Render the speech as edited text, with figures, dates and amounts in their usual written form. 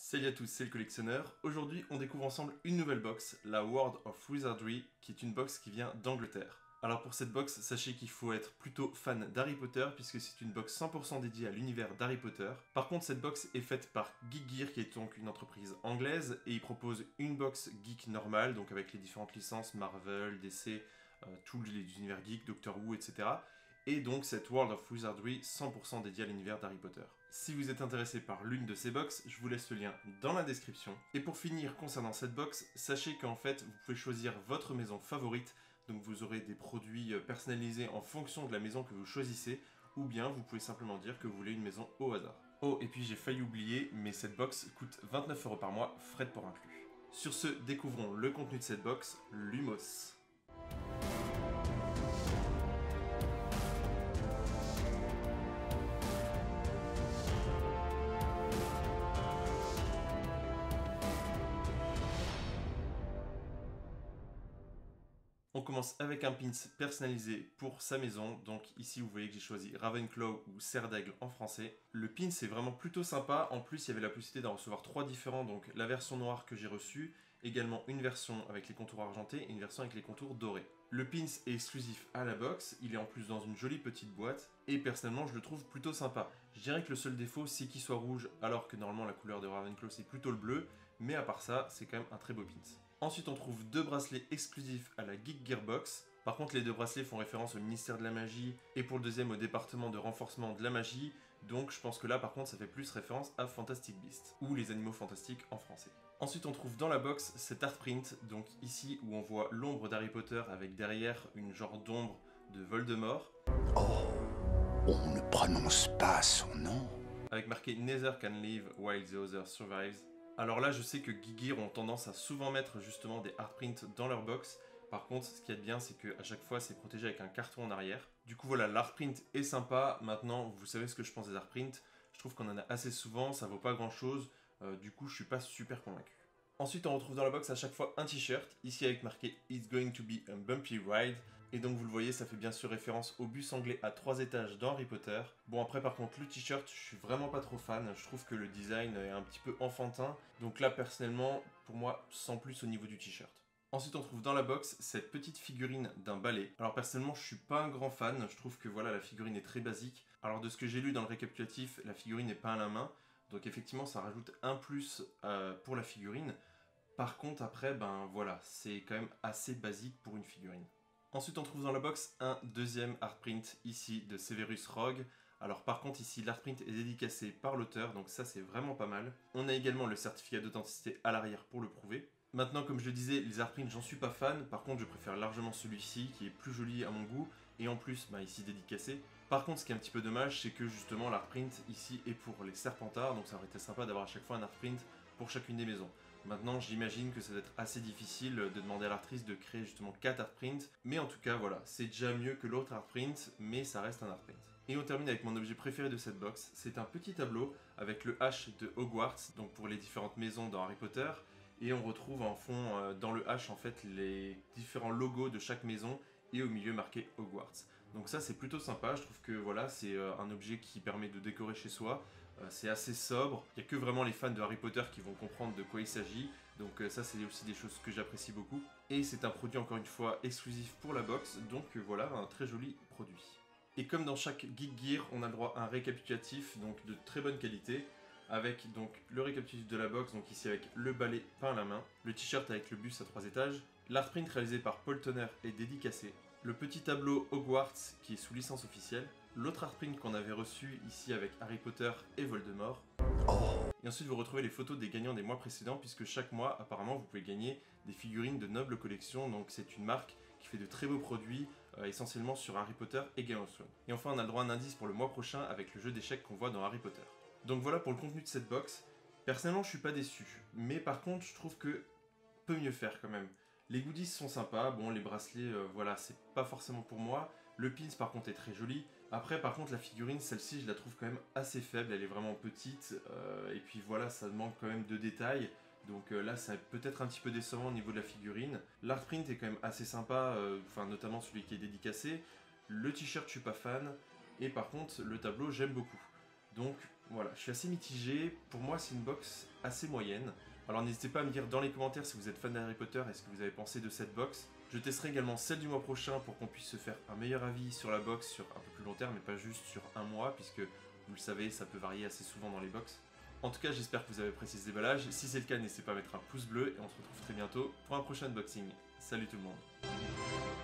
Salut à tous, c'est le collectionneur. Aujourd'hui, on découvre ensemble une nouvelle box, la World of Wizardry, qui est une box qui vient d'Angleterre. Alors pour cette box, sachez qu'il faut être plutôt fan d'Harry Potter, puisque c'est une box 100% dédiée à l'univers d'Harry Potter. Par contre, cette box est faite par Geek Gear, qui est donc une entreprise anglaise, et ils proposent une box geek normale, donc avec les différentes licences Marvel, DC, tous les univers geeks, Doctor Who, etc. Et donc cette World of Wizardry 100% dédiée à l'univers d'Harry Potter. Si vous êtes intéressé par l'une de ces box, je vous laisse le lien dans la description. Et pour finir, concernant cette box, sachez qu'en fait, vous pouvez choisir votre maison favorite, donc vous aurez des produits personnalisés en fonction de la maison que vous choisissez, ou bien vous pouvez simplement dire que vous voulez une maison au hasard. Oh, et puis j'ai failli oublier, mais cette box coûte 29€ par mois, frais de port inclus. Sur ce, découvrons le contenu de cette box, Lumos. On commence avec un pins personnalisé pour sa maison, donc ici vous voyez que j'ai choisi Ravenclaw ou Serre d'Aigle en français. Le pins est vraiment plutôt sympa, en plus il y avait la possibilité d'en recevoir 3 différents, donc la version noire que j'ai reçue, également une version avec les contours argentés et une version avec les contours dorés. Le pins est exclusif à la box, il est en plus dans une jolie petite boîte, et personnellement je le trouve plutôt sympa. Je dirais que le seul défaut c'est qu'il soit rouge, alors que normalement la couleur de Ravenclaw c'est plutôt le bleu, mais à part ça c'est quand même un très beau pins. Ensuite, on trouve deux bracelets exclusifs à la Geek Gear Box. Par contre, les deux bracelets font référence au ministère de la Magie et pour le deuxième au département de renforcement de la magie. Donc je pense que là, par contre, ça fait plus référence à Fantastic Beasts ou les animaux fantastiques en français. Ensuite, on trouve dans la box cet art print, donc ici où on voit l'ombre d'Harry Potter avec derrière une genre d'ombre de Voldemort. Oh, on ne prononce pas son nom. Avec marqué Neither can live while the other survives. Alors là, je sais que Geek Gear ont tendance à souvent mettre justement des art prints dans leur box. Par contre, ce qui est bien, c'est qu'à chaque fois, c'est protégé avec un carton en arrière. Du coup, voilà, l'art print est sympa. Maintenant, vous savez ce que je pense des art prints. Je trouve qu'on en a assez souvent, ça vaut pas grand chose. Du coup, je suis pas super convaincu. Ensuite, on retrouve dans la box à chaque fois un t-shirt, ici avec marqué It's going to be a bumpy ride. Et donc vous le voyez, ça fait bien sûr référence au bus anglais à 3 étages dans Harry Potter. Bon après par contre le t-shirt, je suis vraiment pas trop fan, je trouve que le design est un petit peu enfantin. Donc là personnellement, pour moi, sans plus au niveau du t-shirt. Ensuite on trouve dans la box cette petite figurine d'un balai. Alors personnellement je suis pas un grand fan, je trouve que voilà la figurine est très basique. Alors de ce que j'ai lu dans le récapitulatif, la figurine n'est pas à la main. Donc effectivement ça rajoute un plus pour la figurine. Par contre après ben voilà, c'est quand même assez basique pour une figurine. Ensuite on trouve dans la box un deuxième art print ici de Severus Rogue. Alors par contre ici l'art print est dédicacé par l'auteur, donc ça c'est vraiment pas mal. On a également le certificat d'authenticité à l'arrière pour le prouver. Maintenant comme je le disais, les art prints j'en suis pas fan, par contre je préfère largement celui-ci qui est plus joli à mon goût et en plus bah, ici dédicacé. Par contre ce qui est un petit peu dommage c'est que justement l'art print ici est pour les Serpentards, donc ça aurait été sympa d'avoir à chaque fois un art print pour chacune des maisons. Maintenant, j'imagine que ça va être assez difficile de demander à l'artiste de créer justement 4 art prints, mais en tout cas, voilà, c'est déjà mieux que l'autre art print, mais ça reste un art print. Et on termine avec mon objet préféré de cette box, c'est un petit tableau avec le H de Hogwarts, donc pour les différentes maisons dans Harry Potter, et on retrouve en fond, dans le H, en fait, les différents logos de chaque maison, et au milieu marqué Hogwarts. Donc ça c'est plutôt sympa, je trouve que voilà, c'est un objet qui permet de décorer chez soi, c'est assez sobre, il n'y a que vraiment les fans de Harry Potter qui vont comprendre de quoi il s'agit, donc ça c'est aussi des choses que j'apprécie beaucoup. Et c'est un produit encore une fois exclusif pour la box, donc voilà, un très joli produit. Et comme dans chaque Geek Gear, on a le droit à un récapitulatif, donc de très bonne qualité, avec donc le récapitulatif de la box, donc ici avec le balai peint à la main, le t-shirt avec le bus à 3 étages, l'art print réalisé par Paul Tonner est dédicacé, le petit tableau Hogwarts qui est sous licence officielle, l'autre art print qu'on avait reçu ici avec Harry Potter et Voldemort. Et ensuite vous retrouvez les photos des gagnants des mois précédents puisque chaque mois apparemment vous pouvez gagner des figurines de Noble Collection, donc c'est une marque qui fait de très beaux produits essentiellement sur Harry Potter et Game of Thrones. Et enfin on a le droit à un indice pour le mois prochain avec le jeu d'échecs qu'on voit dans Harry Potter. Donc voilà pour le contenu de cette box. Personnellement je suis pas déçu, mais par contre je trouve que peut mieux faire quand même. Les goodies sont sympas, bon les bracelets voilà c'est pas forcément pour moi, le pins par contre est très joli. Après par contre la figurine, celle-ci je la trouve quand même assez faible, elle est vraiment petite, et puis voilà ça manque quand même de détails. Donc là c'est peut-être un petit peu décevant au niveau de la figurine. L'art print est quand même assez sympa, notamment celui qui est dédicacé. Le t-shirt je suis pas fan, et par contre le tableau j'aime beaucoup. Donc Voilà, je suis assez mitigé. Pour moi, c'est une box assez moyenne. Alors n'hésitez pas à me dire dans les commentaires si vous êtes fan d'Harry Potter et ce que vous avez pensé de cette box. Je testerai également celle du mois prochain pour qu'on puisse se faire un meilleur avis sur la box sur un peu plus long terme, mais pas juste sur un mois, puisque vous le savez, ça peut varier assez souvent dans les box. En tout cas, j'espère que vous avez apprécié ce déballage. Si c'est le cas, n'hésitez pas à mettre un pouce bleu et on se retrouve très bientôt pour un prochain unboxing. Salut tout le monde.